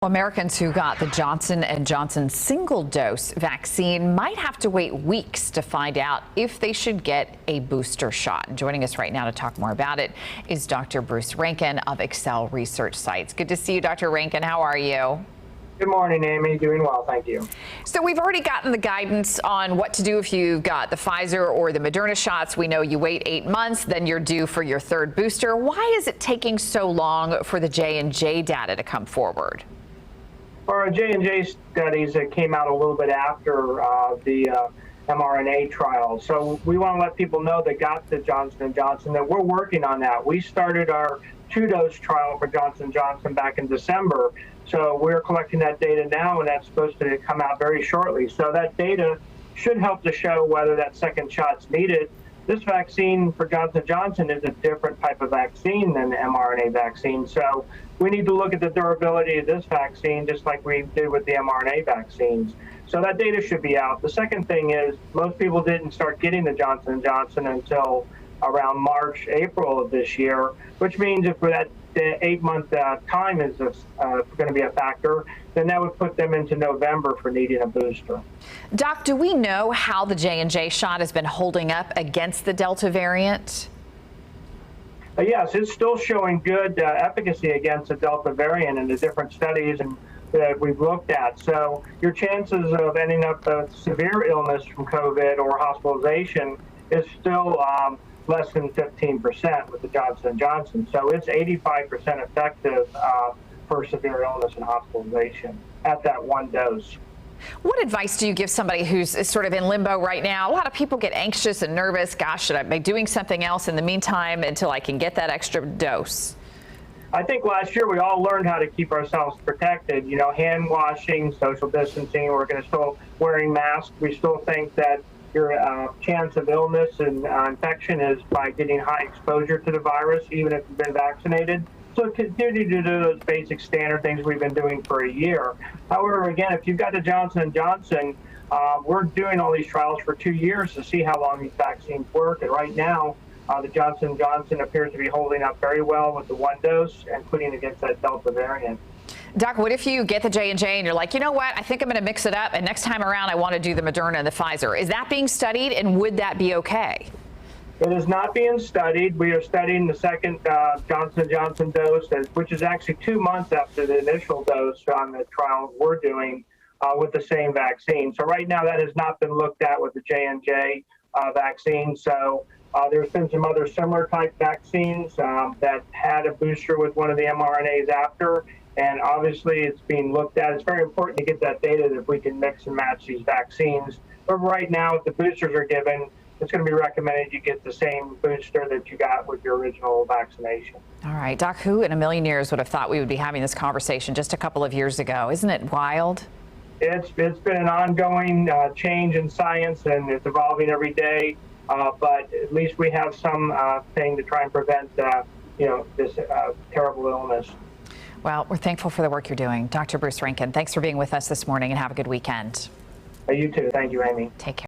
Americans who got the Johnson & Johnson single-dose vaccine might have to wait weeks to find out if they should get a booster shot. Joining us right now to talk more about it is Dr. Bruce Rankin of Excel Research Sites. Good to see you, Dr. Rankin. How are you? Good morning, Amy. Doing well, thank you. So we've already gotten the guidance on what to do if you got the Pfizer or the Moderna shots. We know you wait 8 months, then you're due for your third booster. Why is it taking so long for the J&J data to come forward? For our J&J studies, it came out a little bit after the mRNA trial. So we want to let people know that got the Johnson & Johnson that we're working on that. We started our 2-dose trial for Johnson & Johnson back in December. So we're collecting that data now, and that's supposed to come out very shortly. So that data should help to show whether that second shot's needed. This vaccine for Johnson & Johnson is a different type of vaccine than the mRNA vaccine. So we need to look at the durability of this vaccine just like we did with the mRNA vaccines. So that data should be out. The second thing is most people didn't start getting the Johnson & Johnson until around March, April of this year, which means if that 8-month time is going to be a factor, then that would put them into November for needing a booster. Doc, do we know how the J&J shot has been holding up against the Delta variant? Yes, it's still showing good efficacy against the Delta variant in the different studies that we've looked at. So your chances of ending up with severe illness from COVID or hospitalization is still less than 15% with the Johnson & Johnson. So it's 85% effective for severe illness and hospitalization at that one dose. What advice do you give somebody who's sort of in limbo right now? A lot of people get anxious and nervous. Gosh, should I be doing something else in the meantime until I can get that extra dose? I think last year we all learned how to keep ourselves protected. You know, hand washing, social distancing, we're going to still wearing masks. We still think that your chance of illness and infection is by getting high exposure to the virus, even if you've been vaccinated. So continue to do those basic standard things we've been doing for a year. However, again, if you've got the Johnson & Johnson, we're doing all these trials for 2 years to see how long these vaccines work. And right now, the Johnson & Johnson appears to be holding up very well with the one dose, including against that Delta variant. Doc, what if you get the J&J and you're like, you know what, I think I'm going to mix it up, and next time around I want to do the Moderna and the Pfizer. Is that being studied, and would that be okay? It is not being studied. We are studying the second Johnson & Johnson dose, which is actually 2 months after the initial dose on the trial we're doing with the same vaccine. So right now that has not been looked at with the J&J vaccine. So there's been some other similar type vaccines that had a booster with one of the mRNAs after. And obviously it's being looked at. It's very important to get that data that we can mix and match these vaccines. But right now, if the boosters are given, it's going to be recommended you get the same booster that you got with your original vaccination. All right, Doc, who in a million years would have thought we would be having this conversation just a couple of years ago? Isn't it wild? It's been an ongoing change in science, and it's evolving every day. But at least we have some thing to try and prevent, this terrible illness. Well, we're thankful for the work you're doing. Dr. Bruce Rankin, thanks for being with us this morning, and have a good weekend. You too. Thank you, Amy. Take care.